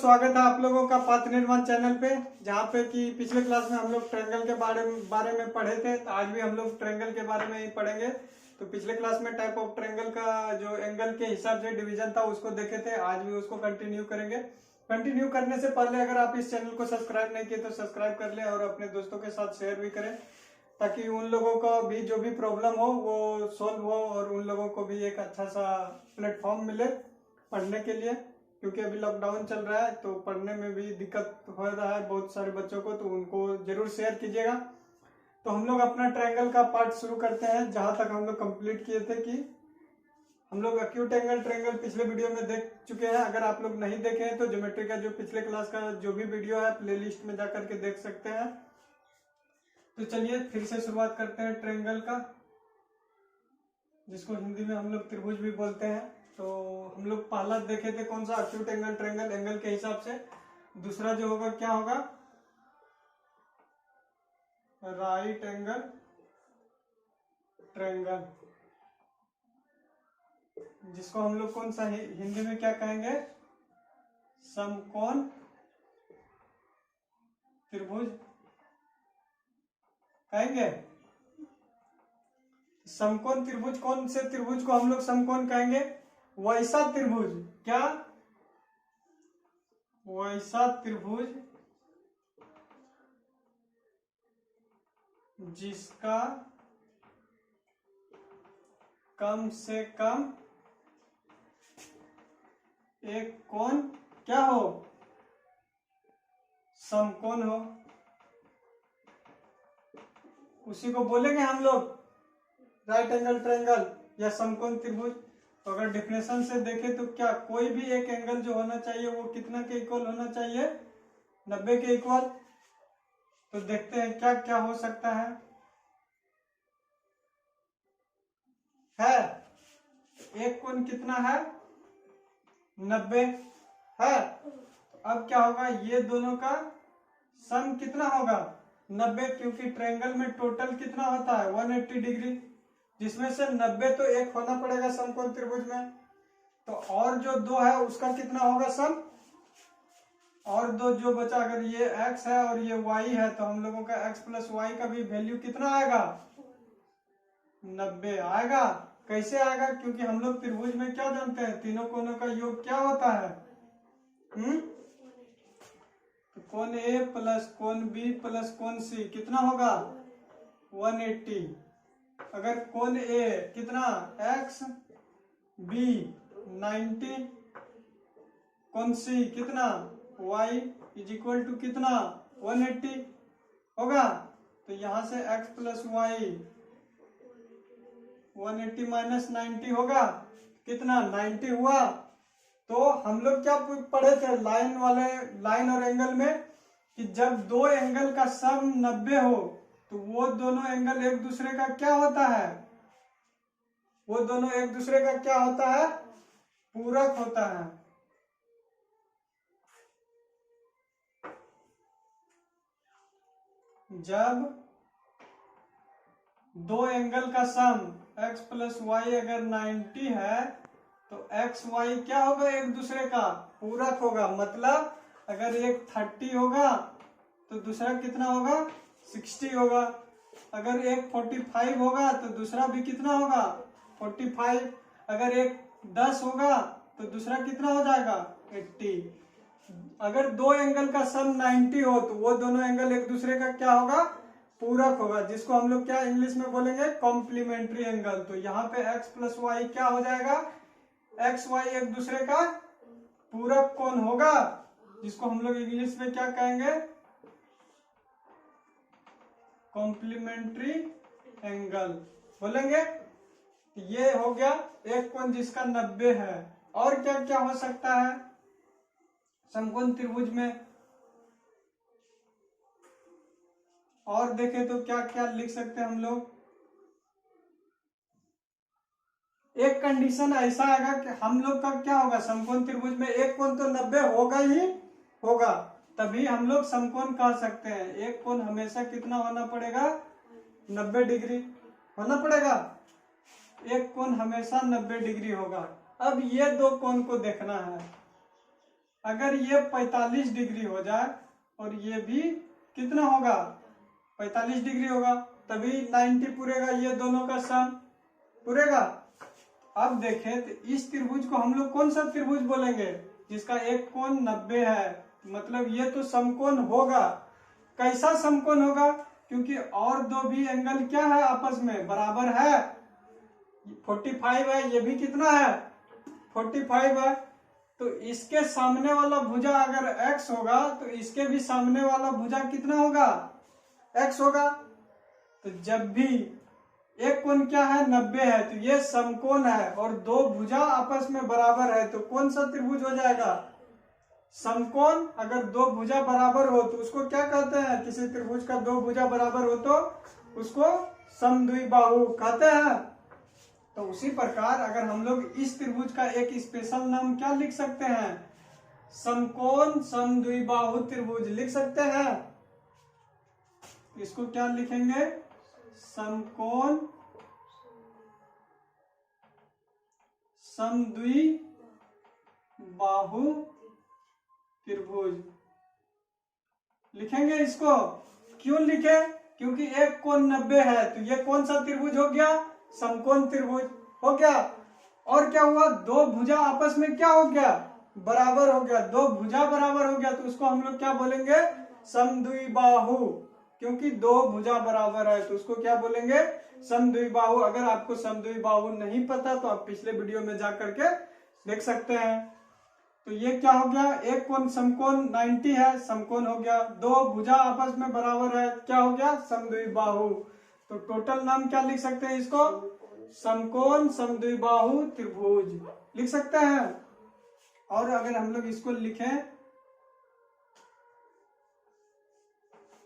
स्वागत है आप लोगों का पथ निर्माण चैनल पे, जहाँ पे कि पिछले क्लास में हम लोग ट्रायंगल के बारे में पढ़े थे। तो आज भी हम लोग ट्रायंगल के बारे में ही पढ़ेंगे। तो पिछले क्लास में टाइप ऑफ ट्रायंगल का जो एंगल के हिसाब से डिवीजन था उसको देखे थे। आज भी उसको कंटिन्यू करेंगे। कंटिन्यू करने से पहले अगर आप इस चैनल को सब्सक्राइब नहीं किए तो सब्सक्राइब कर ले और अपने दोस्तों के साथ शेयर भी करें, ताकि उन लोगों का भी जो भी प्रॉब्लम हो वो सोल्व हो और उन लोगों को भी एक अच्छा सा प्लेटफॉर्म मिले पढ़ने के लिए। क्योंकि अभी लॉकडाउन चल रहा है तो पढ़ने में भी दिक्कत हो रहा है बहुत सारे बच्चों को, तो उनको जरूर शेयर कीजिएगा। तो हम लोग अपना ट्रायंगल का पार्ट शुरू करते हैं, जहां तक हम लोग कंप्लीट किए थे कि हम लोग एक्यूट एंगल ट्रायंगल पिछले वीडियो में देख चुके हैं। अगर आप लोग नहीं देखे हैं तो ज्योमेट्री का जो पिछले क्लास का जो भी वीडियो है प्लेलिस्ट में जाकर के देख सकते हैं। तो चलिए फिर से शुरुआत करते हैं ट्रायंगल का, जिसको हिंदी में हम लोग त्रिभुज भी बोलते हैं। तो हम लोग पहला देखे थे कौन सा, एक्यूट एंगल ट्रायंगल, एंगल के हिसाब से। दूसरा जो होगा क्या होगा, राइट एंगल ट्रायंगल, जिसको हम लोग कौन सा हिंदी में क्या कहेंगे, समकोण त्रिभुज कहेंगे। समकोण त्रिभुज, कौन से त्रिभुज को हम लोग समकोण कहेंगे? वैसा त्रिभुज, क्या? वैसा त्रिभुज जिसका कम से कम एक कोण क्या हो, समकोण हो, उसी को बोलेंगे हम लोग राइट एंगल ट्रायंगल या समकोण त्रिभुज। तो अगर डेफिनेशन से देखें तो क्या, कोई भी एक एंगल जो होना चाहिए वो कितना के इक्वल होना चाहिए, 90 के इक्वल। तो देखते हैं क्या क्या हो सकता है। एक कोण कितना है, 90 है। अब क्या होगा, ये दोनों का सम कितना होगा, 90, क्योंकि ट्रायंगल में टोटल कितना होता है 180 डिग्री, जिसमें से 90 तो एक होना पड़ेगा समकोण त्रिभुज में। तो और जो दो है उसका कितना होगा सम, और दो जो बचा, अगर ये x है और ये y है तो हम लोगों का x प्लस वाई का भी वैल्यू कितना आएगा, 90 आएगा। कैसे आएगा, क्योंकि हम लोग त्रिभुज में क्या जानते हैं, तीनों कोणों का योग क्या होता है, तो कोण A प्लस कोण B प्लस कोण C कितना होगा, 180। अगर कोण A कितना x, B 90, कोण C कितना y इज इक्वल टू कितना 180 होगा। तो यहां से x प्लस वाई 180 माइनस 90 होगा, कितना 90 हुआ। तो हम लोग क्या पढ़े थे लाइन और एंगल में, कि जब दो एंगल का सम 90 हो तो वो दोनों एंगल एक दूसरे का क्या होता है, वो दोनों एक दूसरे का क्या होता है, पूरक होता है। जब दो एंगल का सम x प्लस वाई अगर 90 है तो x y क्या होगा, एक दूसरे का पूरक होगा। मतलब अगर एक 30 होगा तो दूसरा कितना होगा, 60 होगा। अगर एक 45 होगा तो दूसरा भी कितना होगा, 45। अगर एक 10 होगा तो दूसरा कितना हो जाएगा, 80। अगर दो एंगल का सम 90 हो तो वो दोनों एंगल एक दूसरे का क्या होगा, पूरक होगा, जिसको हम लोग क्या इंग्लिश में बोलेंगे, कॉम्प्लीमेंट्री एंगल। तो यहाँ पे x प्लस वाई क्या हो जाएगा, x y एक दूसरे का पूरक कोण होगा, जिसको हम लोग इंग्लिश में क्या कहेंगे, कॉम्प्लीमेंट्री एंगल बोलेंगे। ये हो गया एक कोण जिसका 90 है। और क्या क्या हो सकता है समकोण त्रिभुज में, और देखें तो क्या क्या लिख सकते हैं हम लोग। एक कंडीशन ऐसा आएगा कि हम लोग का क्या होगा, समकोण त्रिभुज में एक कोण तो 90 होगा ही होगा, तभी हम लोग समकोण कह सकते हैं। एक कोण हमेशा कितना होना पड़ेगा, 90 डिग्री होना पड़ेगा। एक कोण हमेशा 90 डिग्री होगा। अब ये दो कोण को देखना है, अगर ये 45 डिग्री हो जाए और ये भी कितना होगा 45 डिग्री होगा, तभी 90 पूरेगा, ये दोनों का सम पूरेगा। अब देखें तो इस त्रिभुज को हम लोग कौन सा त्रिभुज बोलेंगे, जिसका एक कोण 90 है, मतलब ये तो समकोण होगा। कैसा समकोण होगा, क्योंकि और दो भी एंगल क्या है आपस में बराबर है, 45 है, ये भी कितना है 45 है। तो इसके सामने वाला भुजा अगर x होगा तो इसके भी सामने वाला भुजा कितना होगा x होगा। तो जब भी एक कोण क्या है 90 है, तो ये समकोण है और दो भुजा आपस में बराबर है, तो कौन सा त्रिभुज हो जाएगा समकोण। अगर दो भुजा बराबर हो तो उसको क्या कहते हैं, किसी त्रिभुज का दो भुजा बराबर हो तो उसको समद्विबाहु कहते हैं। तो उसी प्रकार अगर हम लोग इस त्रिभुज का एक स्पेशल नाम क्या लिख सकते हैं, समकोण समद्विबाहु त्रिभुज लिख सकते हैं। इसको क्या लिखेंगे, समकोण समद्विबाहु त्रिभुज लिखेंगे। इसको क्यों लिखे, क्योंकि एक कोण 90 है, तो ये कौन सा त्रिभुज हो गया समकोण त्रिभुज हो गया। और क्या हुआ, दो भुजा आपस में क्या हो गया बराबर हो गया, दो भुजा बराबर हो गया, तो उसको हम लोग क्या बोलेंगे समद्विबाहु, क्योंकि दो भुजा बराबर है तो उसको क्या बोलेंगे समद्विबाहु। अगर आपको समद्विबाहु नहीं पता तो आप पिछले वीडियो में जा करके देख सकते हैं। तो ये क्या हो गया, एक कोण समकोण 90 है, समकोण हो गया, दो भुजा आपस में बराबर है, क्या हो गया समद्विबाहु। तो टोटल नाम क्या लिख सकते हैं इसको, समकोण समद्विबाहु त्रिभुज लिख सकते हैं। और अगर हम लोग इसको लिखें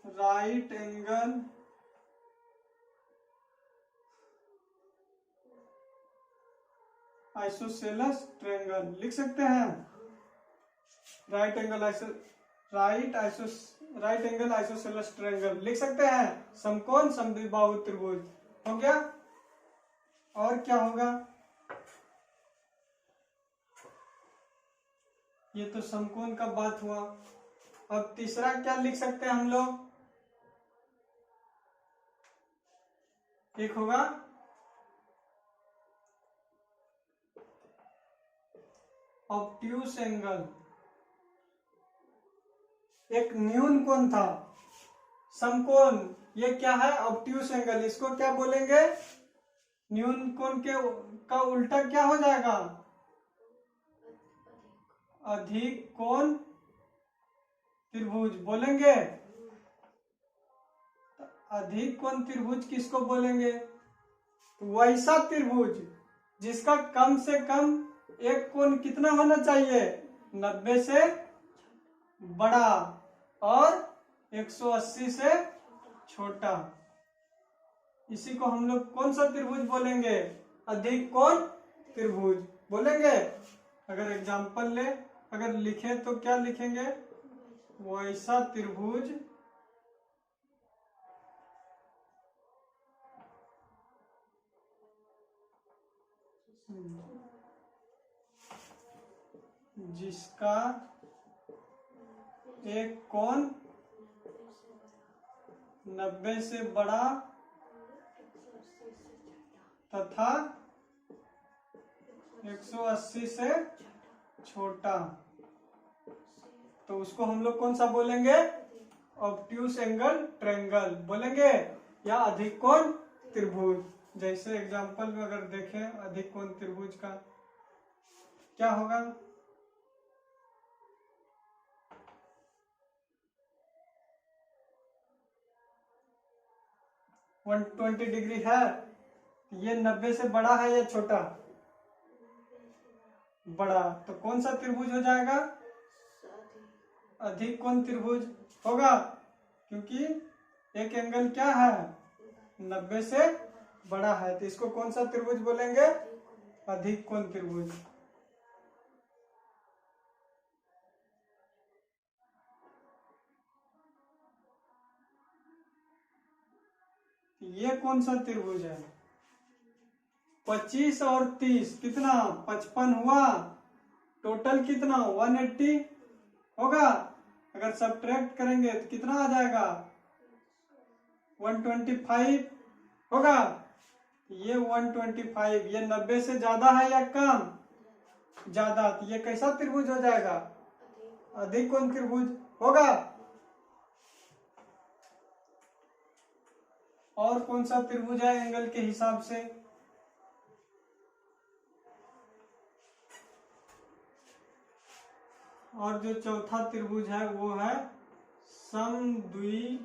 राइट एंगल आइसोसेलेस ट्रायंगल लिख सकते हैं, राइट एंगल आइसोसेलेस ट्रायंगल लिख सकते हैं, समकोण समद्विबाहु त्रिभुज हो गया। और क्या होगा, ये तो समकोण का बात हुआ। अब तीसरा क्या लिख सकते हैं हम लोग, एक होगा ऑब्ट्यूस एंगल, एक न्यून कोण था समकोण, ये क्या है ऑब्ट्यूस एंगल, इसको क्या बोलेंगे न्यून कोण के का उल्टा क्या हो जाएगा अधिक कोण त्रिभुज बोलेंगे। अधिक कोण त्रिभुज किसको बोलेंगे, वैसा त्रिभुज जिसका कम से कम एक कोण कितना होना चाहिए 90 से बड़ा और 180 से छोटा, इसी को हम लोग कौन सा त्रिभुज बोलेंगे अधिक कोण त्रिभुज बोलेंगे। अगर एग्जांपल ले, अगर लिखे तो क्या लिखेंगे, वैसा त्रिभुज जिसका एक कोण 90 से बड़ा तथा 180 से छोटा, तो उसको हम लोग कौन सा बोलेंगे ऑब्ट्यूस एंगल ट्रायंगल बोलेंगे या अधिक कोण त्रिभुज। जैसे एग्जांपल में अगर देखें अधिक कोण त्रिभुज का क्या होगा, वन 120 डिग्री है, ये 90 से बड़ा है या छोटा बड़ा, तो कौन सा त्रिभुज हो जाएगा अधिक कोण त्रिभुज होगा, क्योंकि एक एंगल क्या है 90 से बड़ा है, तो इसको कौन सा त्रिभुज बोलेंगे अधिक कोण त्रिभुज। ये कौन सा त्रिभुज है 25 और 30 कितना 55 हुआ, टोटल कितना 180, होगा। अगर सब्ट्रैक्ट करेंगे तो कितना आ जाएगा 125 होगा। ये 125 ये 90 से ज्यादा है या कम, ज्यादा, तो ये कैसा त्रिभुज हो जाएगा, अधिक कोण त्रिभुज होगा। और कौन सा त्रिभुज है एंगल के हिसाब से, और जो चौथा त्रिभुज है वो है समद्वि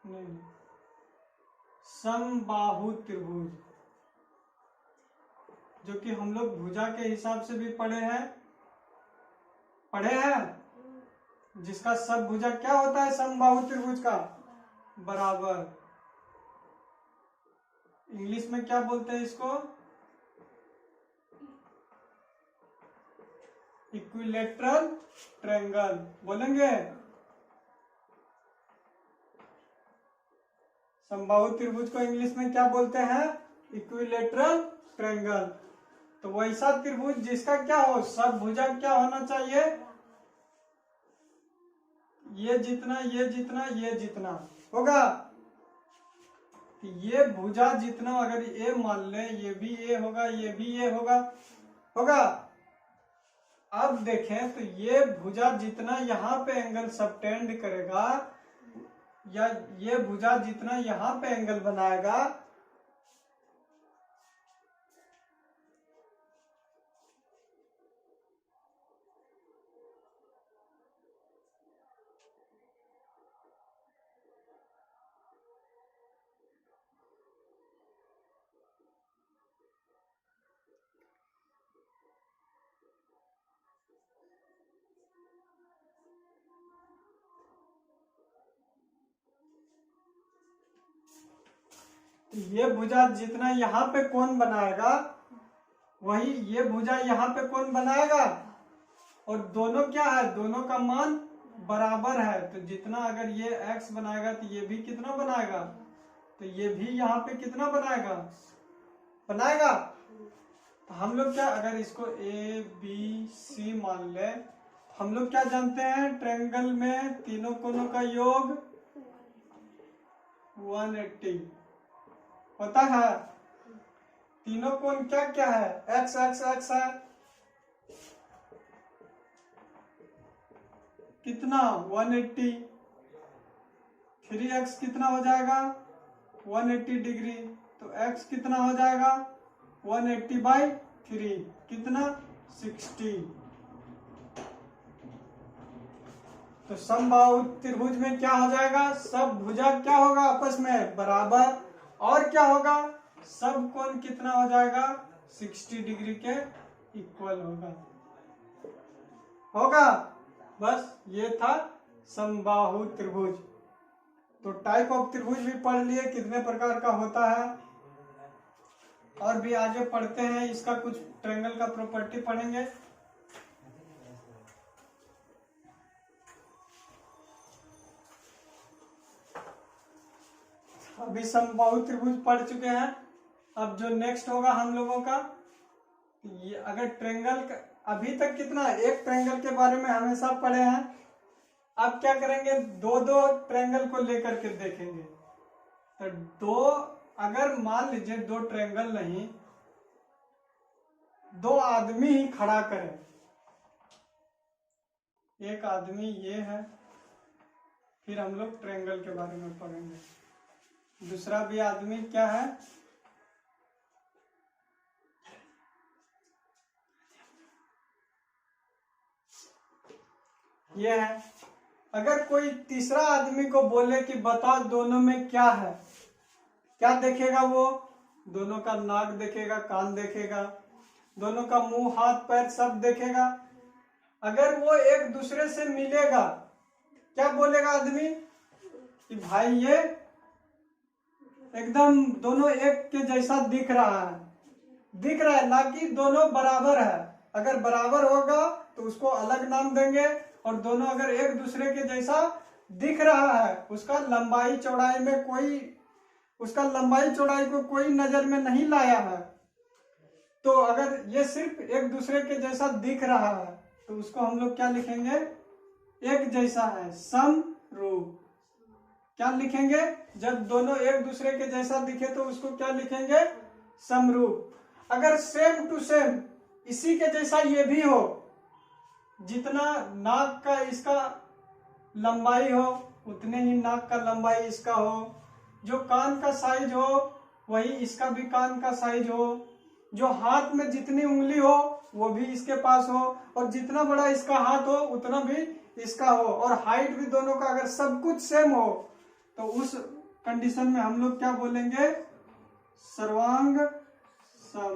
नहीं समबाहु त्रिभुज, जो कि हम लोग भुजा के हिसाब से भी पढ़े हैं, जिसका सब भुजा क्या होता है समबाहु त्रिभुज का, बराबर। इंग्लिश में क्या बोलते हैं इसको, इक्विलैटरल ट्रायंगल बोलेंगे। समबाहु त्रिभुज को इंग्लिश में क्या बोलते हैं, इक्विलैटरल ट्रायंगल। तो वैसा त्रिभुज जिसका क्या हो, सब भुजा क्या होना चाहिए, ये जितना ये जितना ये जितना होगा। ये भुजा जितना अगर ए मान ले, ये भी ए होगा, ये भी ए होगा। अब देखें तो ये भुजा जितना यहाँ पे एंगल सबटेंड करेगा, या ये भुजा जितना यहाँ पे एंगल बनाएगा, ये भुजा जितना यहाँ पे कोण बनाएगा, वही ये भुजा यहाँ पे कोण बनाएगा, और दोनों क्या है, दोनों का मान बराबर है। तो जितना अगर ये x बनाएगा तो ये भी कितना बनाएगा, तो ये भी यहाँ पे कितना बनाएगा। तो हम लोग क्या, अगर इसको a b c मान ले, हम लोग क्या जानते हैं, ट्रायंगल में तीनों कोणों का योग 180 होता है। तीनों कोण क्या क्या है, x x x है, कितना 180, 3x कितना हो जाएगा 180 डिग्री, तो x कितना हो जाएगा 180/3 कितना 60। तो समबाहु त्रिभुज में क्या हो जाएगा, सब भुजा क्या होगा आपस में बराबर, और क्या होगा, सब कोण कितना हो जाएगा 60 डिग्री के इक्वल होगा। बस ये था समबाहु त्रिभुज। तो टाइप ऑफ त्रिभुज भी पढ़ लिए कितने प्रकार का होता है, और भी आगे पढ़ते हैं, इसका कुछ ट्रायंगल का प्रॉपर्टी पढ़ेंगे। अभी समबाहु त्रिभुज पढ़ चुके हैं। अब जो नेक्स्ट होगा हम लोगों का, ये अगर ट्रायंगल का, अभी तक कितना एक ट्रायंगल के बारे में हमेशा पढ़े हैं, अब क्या करेंगे, दो दो ट्रायंगल को लेकर के देखेंगे। तो दो, अगर मान लीजिए दो ट्रायंगल नहीं, दो आदमी ही खड़ा करें, एक आदमी ये है, फिर हम लोग ट्रायंगल के बारे में पढ़ेंगे। दूसरा भी आदमी क्या है, ये है। अगर कोई तीसरा आदमी को बोले कि बताओ दोनों में क्या है, क्या देखेगा वो, दोनों का नाक देखेगा, कान देखेगा, दोनों का मुंह हाथ पैर सब देखेगा। अगर वो एक दूसरे से मिलेगा, क्या बोलेगा आदमी कि भाई ये एकदम दोनों एक के जैसा दिख रहा है, ना कि दोनों बराबर है। अगर बराबर होगा तो उसको अलग नाम देंगे, और दोनों अगर एक दूसरे के जैसा दिख रहा है, उसका लंबाई चौड़ाई को कोई नजर में नहीं लाया है, तो अगर ये सिर्फ एक दूसरे के जैसा दिख रहा है तो उसको हम लोग क्या लिखेंगे, एक जैसा है, समरूप। क्या लिखेंगे? जब दोनों एक दूसरे के जैसा दिखे तो उसको क्या लिखेंगे? समरूप। अगर सेम टू सेम, इसी के जैसा ये भी हो, जितना नाक का इसका लंबाई हो उतने ही नाक का लंबाई इसका हो, जो कान का साइज हो वही इसका भी कान का साइज हो, जो हाथ में जितनी उंगली हो वो भी इसके पास हो, और जितना बड़ा इसका हाथ हो उतना भी इसका हो, और हाइट भी दोनों का अगर सब कुछ सेम हो, तो उस कंडीशन में हम लोग क्या बोलेंगे? सर्वांग सम।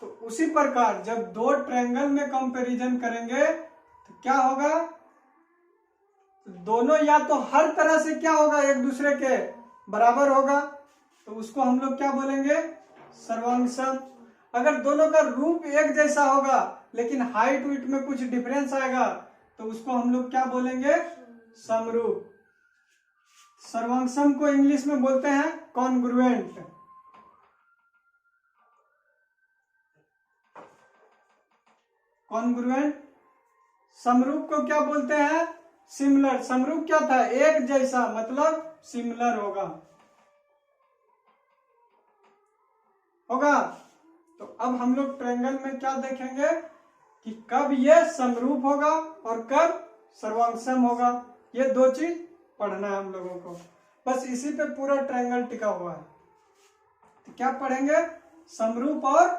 तो उसी प्रकार जब दो ट्रायंगल में कंपैरिजन करेंगे तो क्या होगा? दोनों या तो हर तरह से क्या होगा? एक दूसरे के बराबर होगा, तो उसको हम लोग क्या बोलेंगे? सर्वांग सम। अगर दोनों का रूप एक जैसा होगा लेकिन हाइट वेट में कुछ डिफरेंस आएगा तो उसको हम लोग क्या बोलेंगे? समरूप। सर्वांग सम को इंग्लिश में बोलते हैं कॉन्ग्रुएंट। कॉन्ग्रुएंट। समरूप को क्या बोलते हैं? सिमिलर। समरूप क्या था? एक जैसा, मतलब सिमिलर होगा। तो अब हम लोग ट्रायंगल में क्या देखेंगे कि कब ये समरूप होगा और कब सर्वांग सम होगा। ये दो चीज पढ़ना है हम लोगों को, बस इसी पे पूरा ट्रायंगल टिका हुआ है। तो क्या पढ़ेंगे? समरूप और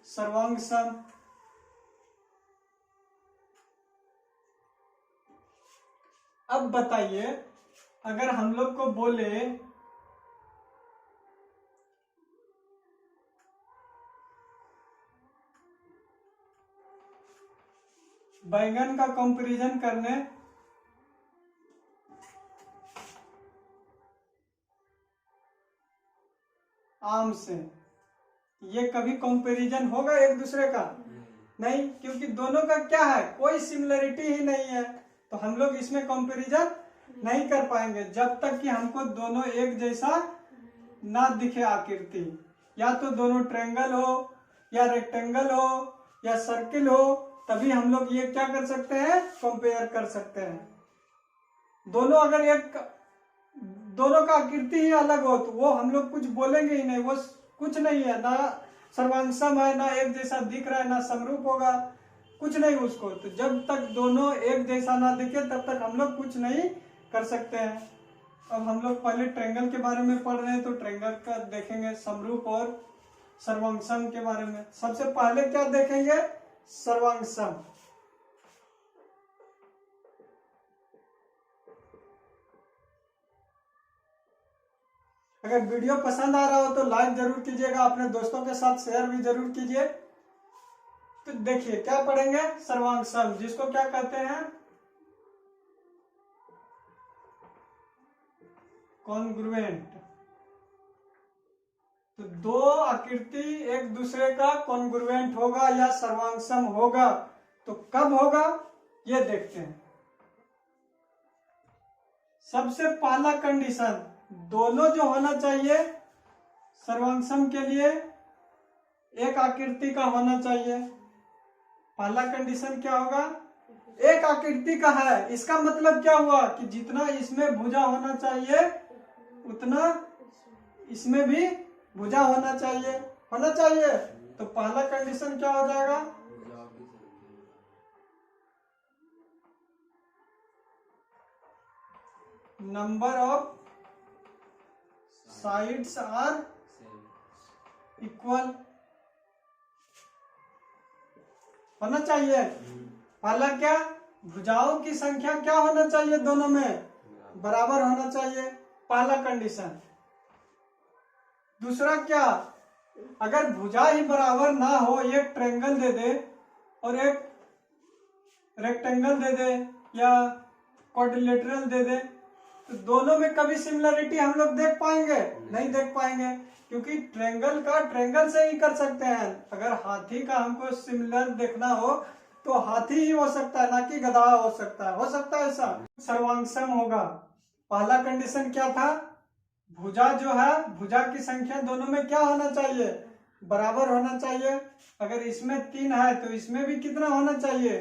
सर्वांग सम। अब बताइए, अगर हम लोग को बोले बैंगन का कंपैरिजन करने आम से, ये कभी कंपैरिजन होगा एक दूसरे का? नहीं, क्योंकि दोनों का क्या है? कोई सिमिलरिटी ही नहीं है, तो हम लोग इसमें कंपैरिजन नहीं कर पाएंगे जब तक कि हमको दोनों एक जैसा ना दिखे आकृति। या तो दोनों ट्रायंगल हो या रेक्टेंगल हो या सर्किल हो, तभी हम लोग ये क्या कर सकते हैं? कंपेयर कर सकते हैं। दोनों अगर दोनों का आकृति ही अलग हो तो वो हम लोग कुछ बोलेंगे ही नहीं, वो कुछ नहीं है, ना सर्वांग सम है, ना एक जैसा दिख रहा है, ना समरूप होगा, कुछ नहीं उसको। तो जब तक दोनों एक जैसा ना दिखे तब तक हम लोग कुछ नहीं कर सकते हैं। अब हम लोग पहले ट्रायंगल के बारे में पढ़ रहे हैं, तो ट्रायंगल का देखेंगे समरूप और सर्वांग सम के बारे में। सबसे पहले क्या देखेंगे? सर्वांग सम। अगर वीडियो पसंद आ रहा हो तो लाइक जरूर कीजिएगा, अपने दोस्तों के साथ शेयर भी जरूर कीजिए। तो देखिए क्या पढ़ेंगे? सर्वांग सम, जिसको क्या कहते हैं? कॉन्ग्रुएंट। तो दो आकृति एक दूसरे का कॉन्ग्रुएंट होगा या सर्वांग सम होगा, तो कब होगा ये देखते हैं। सबसे पहला कंडीशन, दोनों जो होना चाहिए सर्वांग सम के लिए एक आकृति का होना चाहिए। पहला कंडीशन क्या होगा? एक आकृति का है। इसका मतलब क्या हुआ कि जितना इसमें भुजा होना चाहिए उतना इसमें भी भुजा होना चाहिए, होना चाहिए। तो पहला कंडीशन क्या हो जाएगा? Number of sides are equal होना चाहिए। पहला क्या? भुजाओं की संख्या क्या होना चाहिए? दोनों में बराबर होना चाहिए, पहला कंडीशन। दूसरा क्या? अगर भुजा ही बराबर ना हो, एक ट्रायंगल दे दे और एक रेक्टेंगल दे दे या क्वाड्रिलेटरल दे दे, तो दोनों में कभी सिमिलरिटी हम लोग देख पाएंगे? नहीं देख पाएंगे, क्योंकि ट्रायंगल का ट्रायंगल से ही कर सकते हैं। अगर हाथी का हमको सिमिलर देखना हो तो हाथी ही हो सकता है, ना कि गधा हो सकता है। हो सकता है ऐसा? सर्वांग सम होगा। पहला कंडीशन क्या था? भुजा जो है, भुजा की संख्या दोनों में क्या होना चाहिए? बराबर होना चाहिए। अगर इसमें 3 है तो इसमें भी कितना होना चाहिए?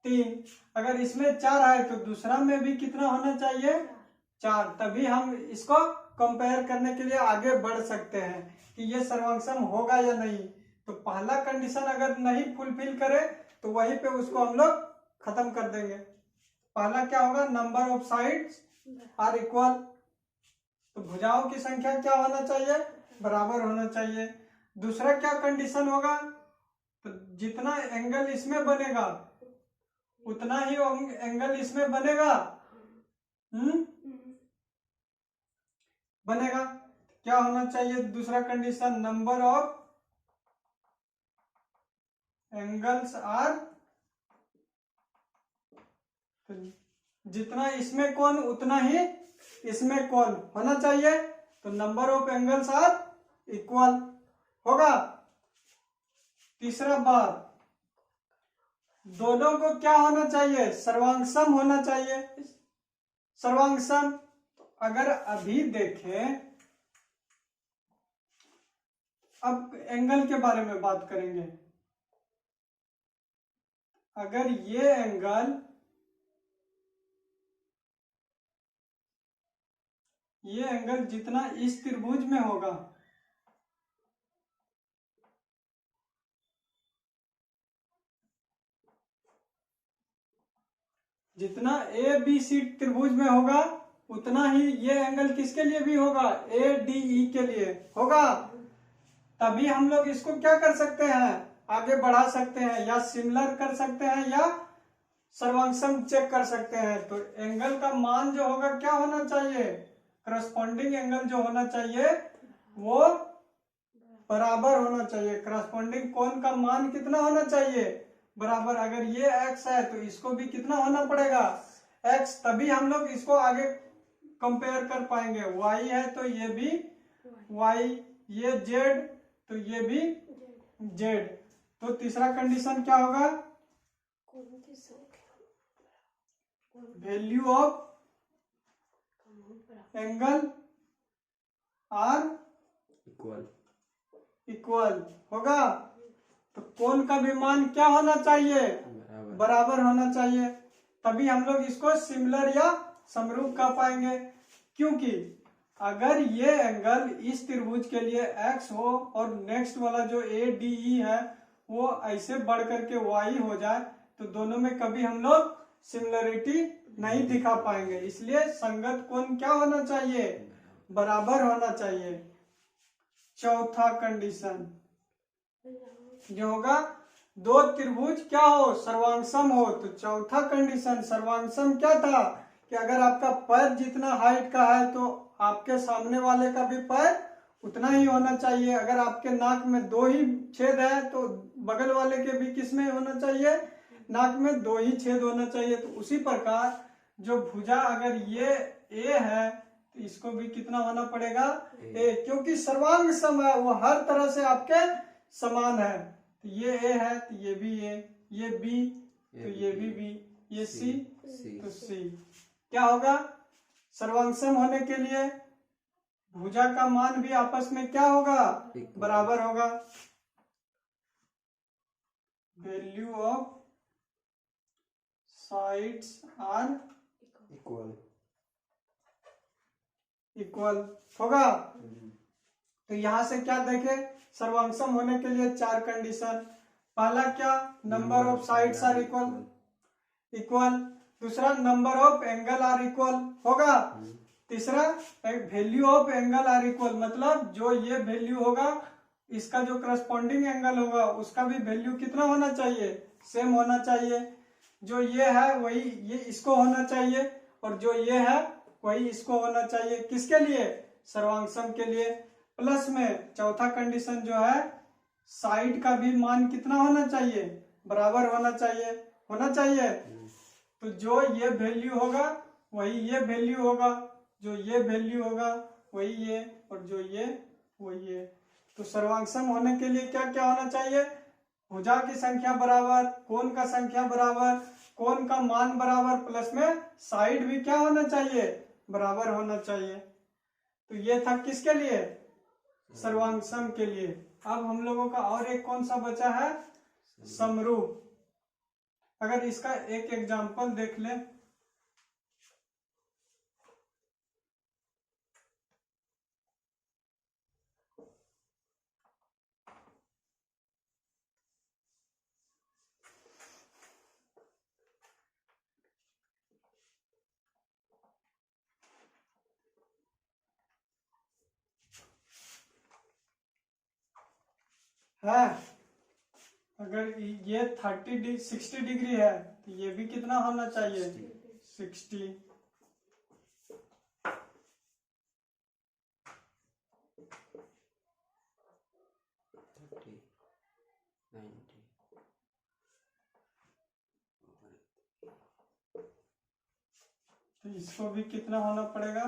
3। अगर इसमें 4 है तो दूसरा में भी कितना होना चाहिए? 4। तभी हम इसको कंपेयर करने के लिए आगे बढ़ सकते हैं कि ये सर्वांग होगा या नहीं। तो पहला कंडीशन अगर नहीं फुलफिल करे तो वहीं पे उसको हम लोग खत्म कर देंगे। पहला क्या होगा? Number of sides are equal. तो भुजाओं की संख्या क्या होना चाहिए? बराबर होना चाहिए। दूसरा क्या कंडीशन होगा? तो जितना एंगल इसमें बनेगा उतना ही एंगल इसमें बनेगा। बनेगा। क्या होना चाहिए दूसरा condition? Number of angles are, तो जितना इसमें कोण उतना ही इसमें कोण होना चाहिए। तो number of angles are equal होगा। तीसरा बात, दोनों को क्या होना चाहिए? सर्वांग होना चाहिए। सर्वांग अगर अभी देखें, अब एंगल के बारे में बात करेंगे। अगर ये एंगल जितना इस त्रिभुज में होगा, जितना ए बी सी त्रिभुज में होगा उतना ही ये एंगल किसके लिए भी होगा? ए डी ई के लिए होगा। तभी हम लोग इसको क्या कर सकते हैं? आगे बढ़ा सकते हैं, या सिमिलर कर सकते हैं, या सर्वांग चेक कर सकते हैं। तो एंगल का मान जो होगा क्या होना चाहिए? करस्पॉन्डिंग एंगल जो होना चाहिए वो बराबर होना चाहिए। करस्पॉन्डिंग कोण का मान कितना होना चाहिए? बराबर। अगर ये x है तो इसको भी कितना होना पड़ेगा? x। तभी हम लोग इसको आगे कंपेयर कर पाएंगे। y है तो ये भी y, ये z तो ये भी z। तो तीसरा कंडीशन क्या होगा? Value of angle are equal होगा। तो कोण का भी मान क्या होना चाहिए? बराबर होना चाहिए। तभी हम लोग इसको सिमिलर या समरूप कह पाएंगे। क्योंकि अगर ये एंगल इस त्रिभुज के लिए x हो और नेक्स्ट वाला जो ADE है वो ऐसे बढ़ करके y हो जाए, तो दोनों में कभी हम लोग सिमिलरिटी नहीं दिखा पाएंगे। इसलिए संगत कोण क्या होना चाहिए? बराबर होना चाहिए। चौथा कंडीशन जो होगा, दो त्रिभुज क्या हो? सर्वांग हो। तो चौथा कंडीशन सर्वांग क्या था कि अगर आपका पैर जितना हाइट का है तो आपके सामने वाले का भी पैर उतना ही होना चाहिए। अगर आपके नाक में 2 ही छेद है तो बगल वाले के भी किस में होना चाहिए? नाक में 2 ही छेद होना चाहिए। तो उसी प्रकार जो भुजा अगर ये ए है तो इसको भी कितना होना पड़ेगा? ए। क्योंकि सर्वांग सम है, वो हर तरह से आपके समान है। तो ये ए है तो ये भी ए, ये बी तो ये भी बी, ये सी तो सी। क्या होगा? सर्वांग सम होने के लिए भुजा का मान भी आपस में क्या होगा? बराबर होगा। Value of sides are equal होगा। तो यहां से क्या देखे? सर्वांग सम होने के लिए 4 कंडीशन। पहला क्या? Number of sides are equal. दूसरा number of angle are equal होगा। तीसरा value of angle are equal, मतलब जो ये वैल्यू होगा इसका जो करस्पॉन्डिंग एंगल होगा उसका भी वैल्यू कितना होना चाहिए? सेम होना चाहिए। जो ये है वही ये इसको होना चाहिए और जो ये है वही इसको होना चाहिए। किसके लिए? सर्वांग सम के लिए। प्लस में चौथा कंडीशन जो है, साइड का भी मान कितना होना चाहिए? बराबर होना चाहिए। होना चाहिए। तो जो ये वैल्यू होगा वही ये वैल्यू होगा, जो ये वैल्यू होगा वही ये, और जो ये वही ये। तो सर्वांग सम होने के लिए क्या क्या होना चाहिए? भुजा की संख्या बराबर, कोण का संख्या बराबर, कोण का मान बराबर, प्लस में साइड भी क्या होना चाहिए? बराबर होना चाहिए। तो ये था किसके लिए? सर्वांग सम के लिए। अब हम लोगों का और एक कौन सा बचा है? समरूप। अगर इसका एक एग्जांपल देख ले, है अगर ये 60 डिग्री है तो ये भी कितना होना चाहिए, 60। तो इसको भी कितना होना पड़ेगा,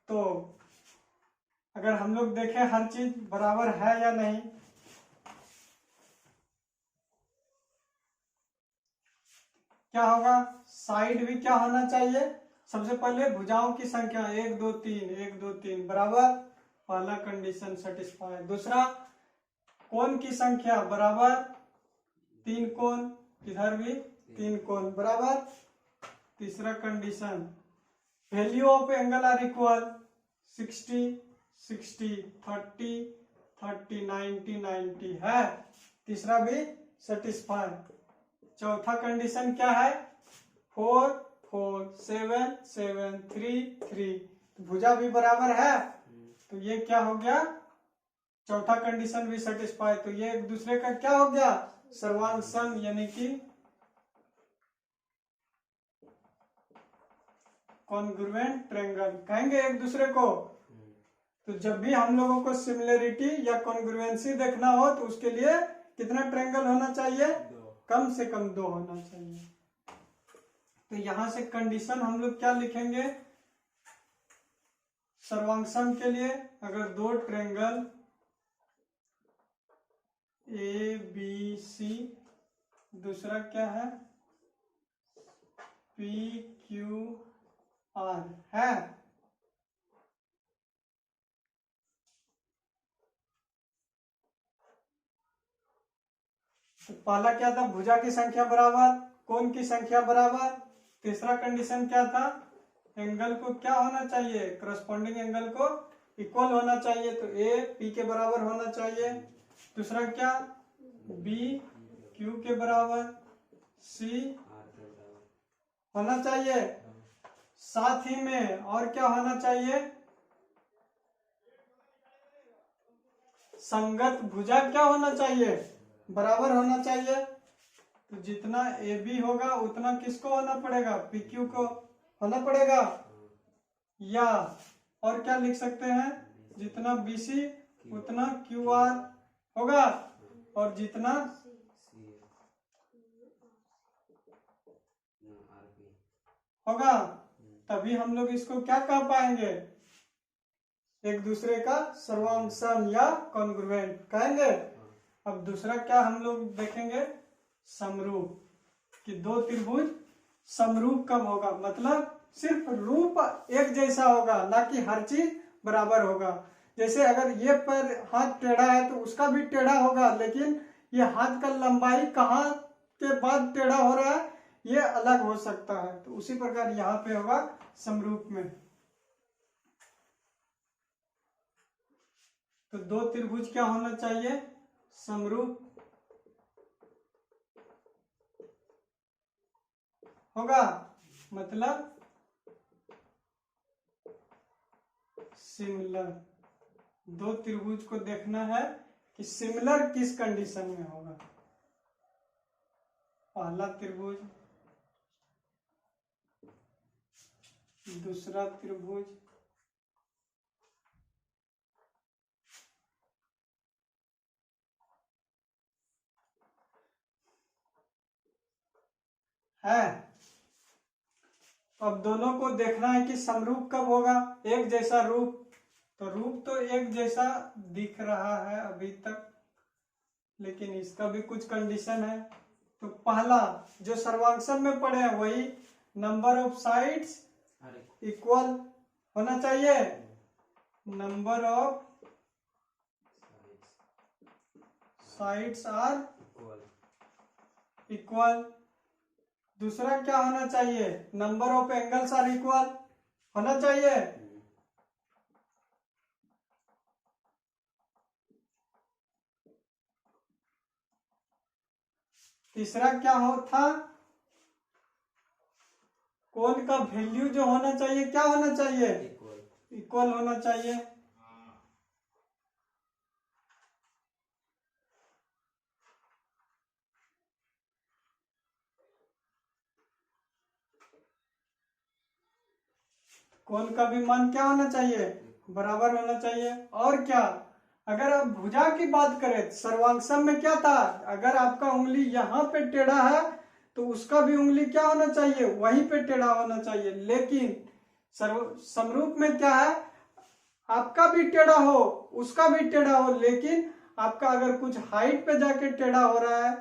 तो अगर हम लोग देखें हर चीज बराबर है या नहीं, क्या होगा, साइड भी क्या होना चाहिए, सबसे पहले भुजाओं की संख्या 1 2 3 1 2 3 बराबर, पहला कंडीशन सेटिस्फाई। दूसरा, कोण की संख्या बराबर, 3 कोण, इधर भी 3 कोण बराबर। तीसरा condition, value of angle are equal, 60 60 30 30 90 90 है, तीसरा भी सेटिस्फाई। चौथा कंडीशन क्या है, 4 4 7 7 3 3, भुजा भी बराबर है, तो ये क्या हो गया, चौथा कंडीशन भी सेटिस्फाई। तो ये एक दूसरे का क्या हो गया, सर्वांग सम, यानी कि कॉन्ग्रुएंट ट्रायंगल कहेंगे एक दूसरे को। तो जब भी हम लोगों को सिमिलरिटी या कॉन्ग्रुएंसी देखना हो तो उसके लिए कितना ट्रायंगल होना चाहिए, कम से कम 2 होना चाहिए। तो यहां से कंडीशन हम लोग क्या लिखेंगे, सर्वांग सम के लिए, अगर 2 ट्रायंगल ABC, दूसरा क्या है PQR है, तो पहला क्या था, भुजा की संख्या बराबर, कोण की संख्या बराबर। तीसरा कंडीशन क्या था, एंगल को क्या होना चाहिए, करस्पॉन्डिंग एंगल को इक्वल होना चाहिए, तो A P के बराबर होना चाहिए। दूसरा क्या, B Q के बराबर, C होना चाहिए। साथ ही में और क्या होना चाहिए, संगत भुजा क्या होना चाहिए, बराबर होना चाहिए। तो जितना AB होगा उतना किसको होना पड़ेगा, PQ को होना पड़ेगा, या और क्या लिख सकते हैं, जितना BC उतना QR होगा, और जितना होगा, तभी हम लोग इसको क्या कह पाएंगे, एक दूसरे का सर्वांग सम या कॉन्ग्रुएंट कहेंगे। अब दूसरा क्या हम लोग देखेंगे, समरूप, कि 2 त्रिभुज समरूप कब होगा, मतलब सिर्फ रूप एक जैसा होगा, ना कि हर चीज बराबर होगा। जैसे अगर ये पर हाथ टेढ़ा है तो उसका भी टेढ़ा होगा, लेकिन ये हाथ का लंबाई कहाँ के बाद टेढ़ा हो रहा है ये अलग हो सकता है। तो उसी प्रकार यहाँ पे होगा समरूप में। तो 2 त्रिभुज क्या होना चाहिए, समरूप होगा, मतलब सिमिलर। 2 त्रिभुज को देखना है कि सिमिलर किस कंडीशन में होगा। पहला त्रिभुज, दूसरा त्रिभुज, है। अब दोनों को देखना है कि समरूप कब होगा, एक जैसा रूप। तो रूप तो एक जैसा दिख रहा है अभी तक, लेकिन इसका भी कुछ कंडीशन है। तो पहला जो सर्वांग में पढ़े हैं वही, नंबर ऑफ साइड्स इक्वल होना चाहिए number of sides are equal. दूसरा क्या होना चाहिए, number of angles are equal होना चाहिए। तीसरा क्या हो था, कोण का वैल्यू जो होना चाहिए क्या होना चाहिए, इक्वल होना चाहिए। कोण का भी मान क्या होना चाहिए, बराबर होना चाहिए। और क्या, अगर आप भुजा की बात करें, सर्वांगसम में क्या था, अगर आपका उंगली यहाँ पे टेढ़ा है तो उसका भी उंगली क्या होना चाहिए, वहीं पे टेढ़ा होना चाहिए। लेकिन समरूप में क्या है, आपका भी टेढ़ा हो उसका भी टेढ़ा हो, लेकिन आपका अगर कुछ हाइट पे जाके टेढ़ा हो रहा है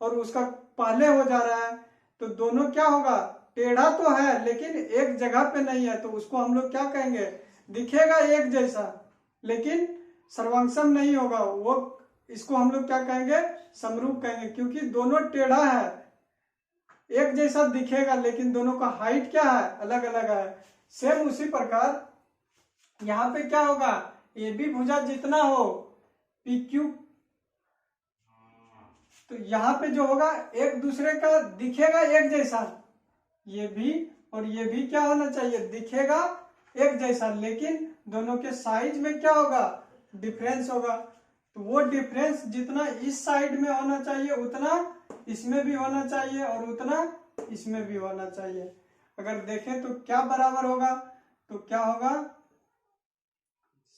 और उसका पहले हो जा रहा है तो दोनों क्या होगा, टेढ़ा तो है लेकिन एक जगह पे नहीं है, तो उसको हम लोग क्या कहेंगे, दिखेगा एक जैसा लेकिन सर्वांगसम नहीं होगा वो, इसको हम लोग क्या कहेंगे, समरूप कहेंगे। क्योंकि दोनों टेढ़ा है, एक जैसा दिखेगा लेकिन दोनों का हाइट क्या है, अलग अलग है। सेम उसी प्रकार यहाँ पे क्या होगा, ए बी भुजा जितना हो पी क्यू, तो यहाँ पे जो होगा एक दूसरे का दिखेगा एक जैसा, ये भी और ये भी क्या होना चाहिए, दिखेगा एक जैसा, लेकिन दोनों के साइज में क्या होगा, डिफरेंस होगा। तो वो डिफरेंस जितना इस साइड में होना चाहिए उतना इसमें भी होना चाहिए और उतना इसमें भी होना चाहिए। अगर देखें तो क्या बराबर होगा, तो क्या होगा,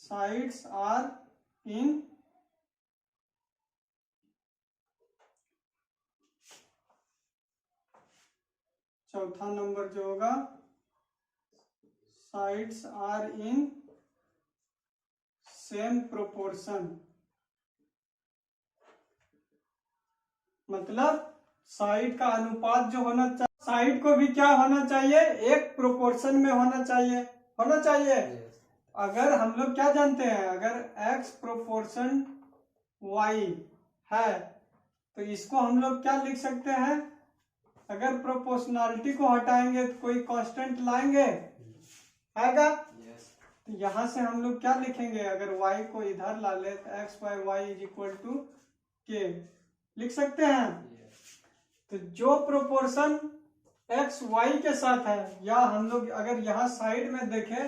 साइड्स आर इन चौथा नंबर जो होगा, sides are in same proportion, मतलब साइड का अनुपात जो होना चाहिए, साइड को भी क्या होना चाहिए, एक प्रोपोर्शन में होना चाहिए, होना चाहिए। अगर हम लोग क्या जानते हैं, अगर x प्रोपोर्शन y है तो इसको हम लोग क्या लिख सकते हैं, अगर प्रोपोर्शनलिटी को हटाएंगे तो कोई कांस्टेंट लाएंगे, आएगा। तो यहां से हम लोग क्या लिखेंगे, अगर y को इधर ला ले तो x by y is equal to k लिख सकते हैं। तो जो प्रोपोर्शन x y के साथ है, या हम लोग अगर यहाँ साइड में देखें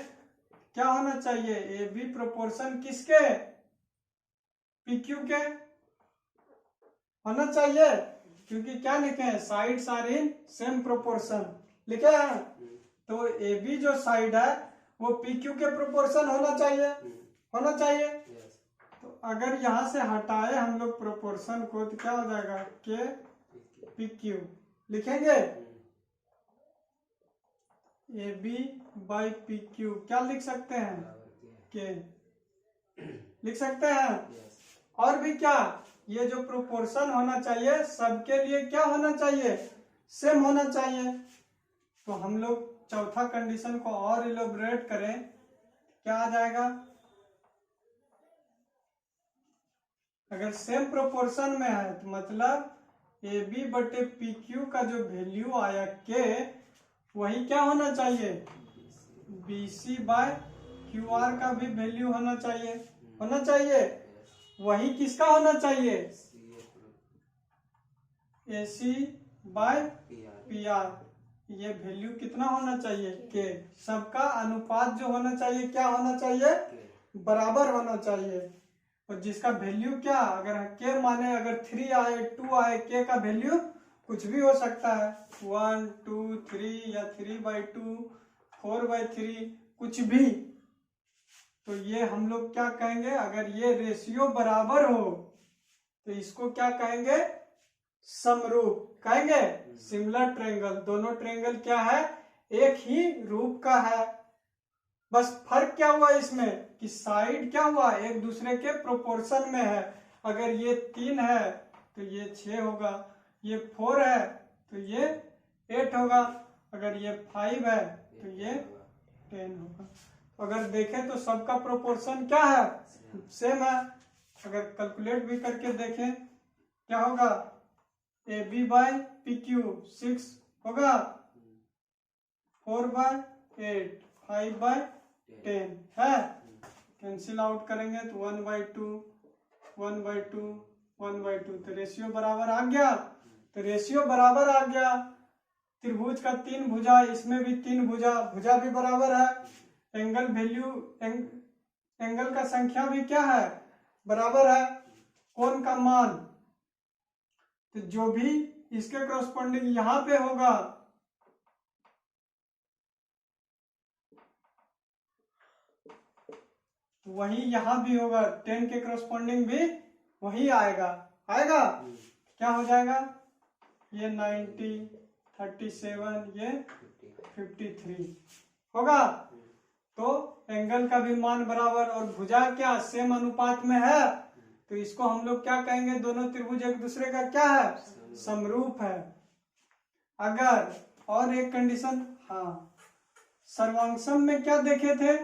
क्या होना चाहिए, ए बी प्रोपोर्शन किसके, पी क्यू के होना चाहिए। क्योंकि क्या लिखे हैं, sides are in same proportion लिखे हैं, तो ए बी जो साइड है वो पी क्यू के प्रोपोर्शन होना चाहिए, होना चाहिए। तो अगर यहाँ से हटाए हम लोग प्रोपोर्शन को तो क्या हो जाएगा, के पी क्यू लिखेंगे, A B by P Q क्या लिख सकते हैं, के लिख सकते हैं। और भी क्या, ये जो प्रोपोर्शन होना चाहिए सबके लिए क्या होना चाहिए, सेम होना चाहिए। तो हम लोग चौथा कंडीशन को और इलोबरेट करें, क्या आ जाएगा, अगर सेम प्रोपोर्शन में है तो मतलब ए बी बटे पी क्यू का जो वैल्यू आया के, वही क्या होना चाहिए, B C by Q R का भी वैल्यू होना चाहिए, होना चाहिए। वही किसका होना चाहिए, ए सी बाय पी आर, ये वैल्यू कितना होना चाहिए, के। सबका अनुपात जो होना चाहिए क्या होना चाहिए, बराबर होना चाहिए। और जिसका वैल्यू क्या, अगर के माने अगर 3 आए 2 आए, के का वैल्यू कुछ भी हो सकता है, 1 2 3 या 3/2 4/3 कुछ भी। तो ये हम लोग क्या कहेंगे, अगर ये रेशियो बराबर हो तो इसको क्या कहेंगे, समरूप कहेंगे, सिमिलर ट्रायंगल। दोनों ट्रायंगल क्या है, एक ही रूप का है, बस फर्क क्या हुआ इसमें कि साइड क्या हुआ, एक दूसरे के प्रोपोर्शन में है। अगर ये 3 है तो ये 6 होगा, ये 4 है तो ये 8 होगा, अगर ये 5 है तो ये 10 होगा। अगर देखें तो सबका प्रोपोर्शन क्या है, सेम है। अगर कैलकुलेट भी करके देखें क्या होगा, A B by P Q 6 होगा, 4/8, 5/10 है। कैंसिल आउट करेंगे तो 1/2, 1/2, 1/2, तो रेशियो बराबर आ गया। तो रेशियो बराबर आ गया, त्रिभुज का 3 भुजा, इसमें भी 3 भुजा, भुजा भी बराबर है, एंगल वैल्यू एंगल का संख्या भी क्या है, बराबर है, कोण का मान, तो जो भी इसके कॉरस्पॉन्डिंग यहां पे होगा वही यहां भी होगा, 10 के कॉरस्पॉन्डिंग भी वही आएगा, आएगा। क्या हो जाएगा, ये 90, 37, ये 53 होगा। तो एंगल का भी मान बराबर, और भुजा क्या सेम अनुपात में है, तो इसको हम लोग क्या कहेंगे, दोनों त्रिभुज एक दूसरे का क्या है, समरूप है। अगर और एक कंडीशन, हाँ सर्वांगसम में क्या देखे थे,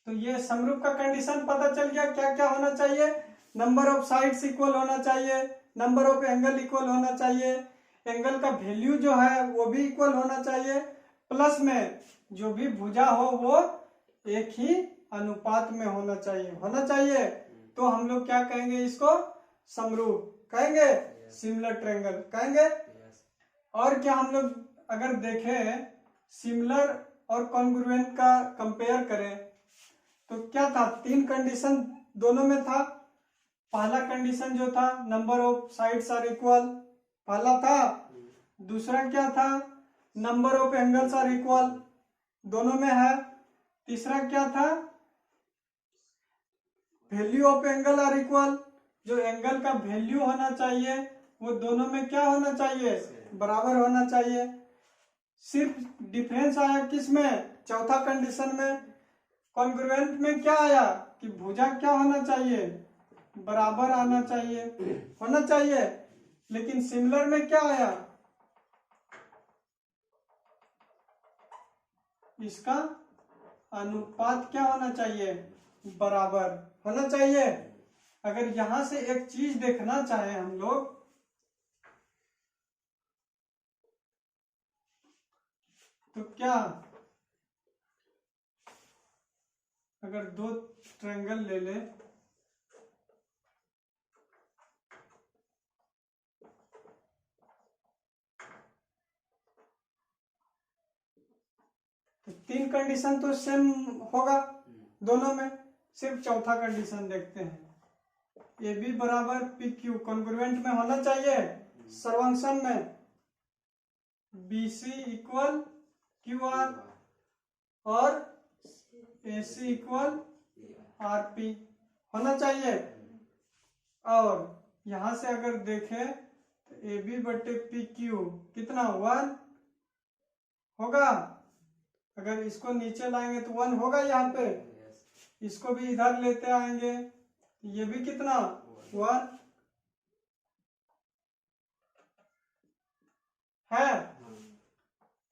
तो ये समरूप का कंडीशन पता चल गया, क्या क्या होना चाहिए, नंबर ऑफ साइड्स इक्वल होना चाहिए, नंबर ऑफ एंगल इक्वल होना चाहिए, एंगल का वैल्यू जो है वो भी इक्वल होना चाहिए, प्लस में जो भी भुजा हो वो एक ही अनुपात में होना चाहिए, तो हम लोग क्या कहेंगे, इसको समरूप कहेंगे, सिमिलर ट्रायंगल कहेंगे। और क्या हम लोग अगर देखें सिमिलर और कॉन्ग्रुएंट का कंपेयर करें तो क्या था, 3 कंडीशन दोनों में था। पहला कंडीशन जो था number of sides are equal, पहला था। दूसरा क्या था, number of angles are equal, दोनों में है। तीसरा क्या था, value of angle are equal, जो एंगल का वैल्यू होना चाहिए वो दोनों में क्या होना चाहिए, बराबर होना चाहिए। सिर्फ डिफरेंस आया किस में, चौथा कंडीशन में। कॉन्ग्रुएंट में क्या आया कि भुजा क्या होना चाहिए, बराबर आना चाहिए, होना चाहिए। लेकिन सिमिलर में क्या आया, इसका अनुपात क्या होना चाहिए, बराबर होना चाहिए। अगर यहां से एक चीज देखना चाहे हम लोग, तो क्या, अगर 2 ट्रायंगल ले ले, तो 3 कंडीशन तो सेम होगा दोनों में, सिर्फ चौथा कंडीशन देखते हैं, ए बी बराबर पी क्यू कॉन्ग्रुएंट में होना चाहिए, सर्वांगसम में B C equal Q R और A C equal R P होना चाहिए। और यहां से अगर देखें तो ए बी बटे पी क्यू कितना 1 होगा, अगर इसको नीचे लाएंगे तो 1 होगा यहाँ पे, इसको भी इधर लेते आएंगे ये भी कितना 1 है।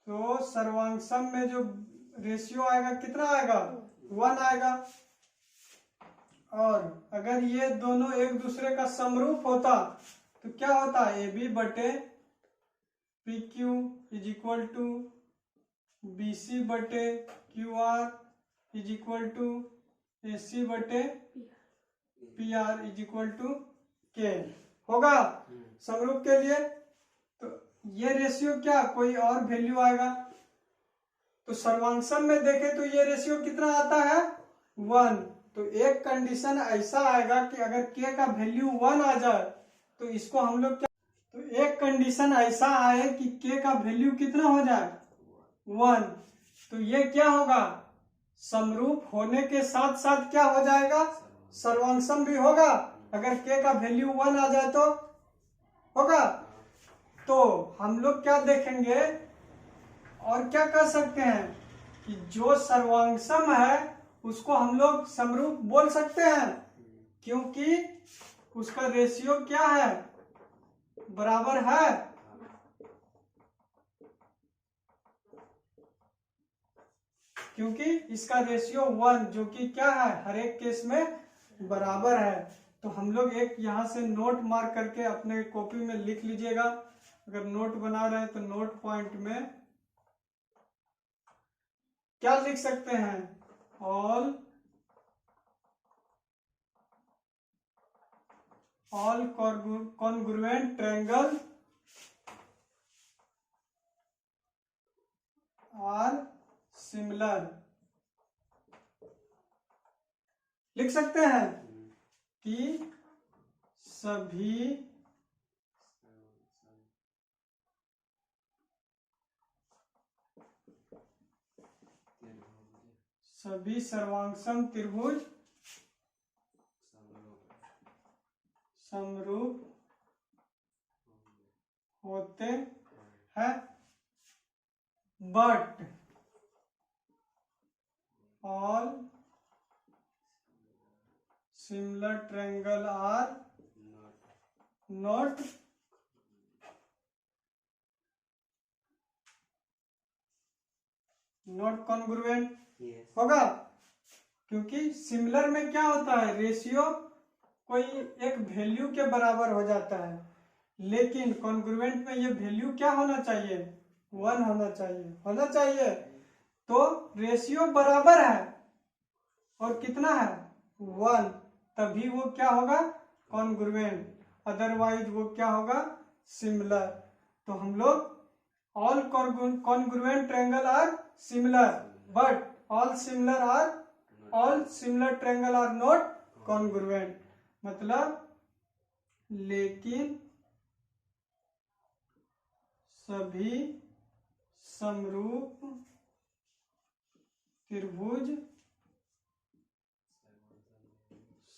तो सर्वांगसम में जो रेशियो आएगा कितना आएगा, 1 आएगा। और अगर ये दोनों एक दूसरे का समरूप होता तो क्या होता, ए बी बटे P Q is equal to B C बटे Q R is equal to A C बटे P R is equal to K होगा समरूप के लिए। तो ये रेशियो क्या, कोई और वैल्यू आएगा, तो सर्वांगसम में देखें तो ये रेशियो कितना आता है 1। तो एक कंडीशन ऐसा आएगा कि अगर के का वैल्यू 1 आ जाए तो इसको हम लोग क्या, तो एक कंडीशन ऐसा आए कि के का वैल्यू कितना हो जाए 1, तो ये क्या होगा, समरूप होने के साथ साथ क्या हो जाएगा, सर्वांगसम भी होगा। अगर के का वैल्यू 1 आ जाए तो होगा। तो हम लोग क्या देखेंगे और क्या कर सकते हैं कि जो सर्वांगसम है उसको हम लोग समरूप बोल सकते हैं, क्योंकि उसका रेशियो क्या है, बराबर है। क्योंकि इसका रेशियो 1 जो कि क्या है, हर एक केस में बराबर है। तो हम लोग एक यहाँ से नोट मार्क करके अपने कॉपी में लिख लीजिएगा। अगर नोट बना रहे हैं तो नोट पॉइंट में क्या लिख सकते हैं, all congruent triangle are similar. लिख सकते हैं कि सभी सर्वांगसम त्रिभुज समरूप होते हैं, but all similar triangle are not congruent. होगा, क्योंकि सिमिलर में क्या होता है, रेशियो कोई एक वैल्यू के बराबर हो जाता है, लेकिन कॉन्ग्रुएंट में ये वैल्यू क्या होना चाहिए, 1 होना चाहिए। तो रेशियो बराबर है और कितना है, 1, तभी वो क्या होगा, कॉन्ग्रुएंट, अदरवाइज वो क्या होगा, सिमिलर। तो हम लोग all congruent triangle are similar but all similar triangle are not congruent, मतलब लेकिन सभी समरूप त्रिभुज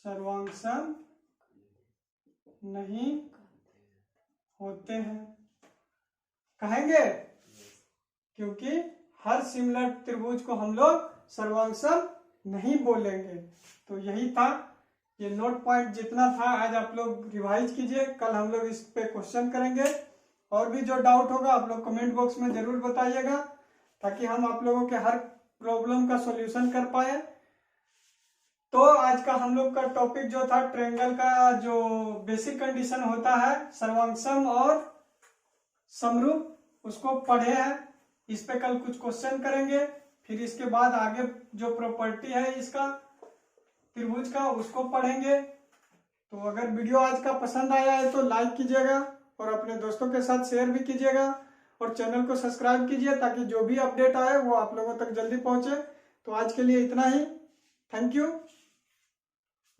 सर्वांगसम नहीं होते हैं। कहेंगे क्योंकि हर सिमिलर त्रिभुज को हम लोग सर्वांगसम नहीं बोलेंगे। तो यही था, ये नोट पॉइंट जितना था आज आप लोग रिवाइज कीजिए, कल हम लोग इस पे क्वेश्चन करेंगे। और भी जो डाउट होगा आप लोग कमेंट बॉक्स में जरूर बताइएगा, ताकि हम आप लोगों के हर प्रॉब्लम का सॉल्यूशन कर पाए। तो आज का हम लोग का टॉपिक जो था, ट्रायंगल का जो बेसिक कंडीशन होता है सर्वांगसम और समरूप, उसको पढ़े हैं। इस पे कल कुछ क्वेश्चन करेंगे, फिर इसके बाद आगे जो प्रॉपर्टी है इसका त्रिभुज का, उसको पढ़ेंगे। तो अगर वीडियो आज का पसंद आया है तो लाइक कीजिएगा और अपने दोस्तों के साथ शेयर भी कीजिएगा, और चैनल को सब्सक्राइब कीजिए ताकि जो भी अपडेट आए वो आप लोगों तक जल्दी पहुंचे। तो आज के लिए इतना ही, थैंक यू,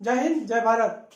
जय हिंद, जय भारत।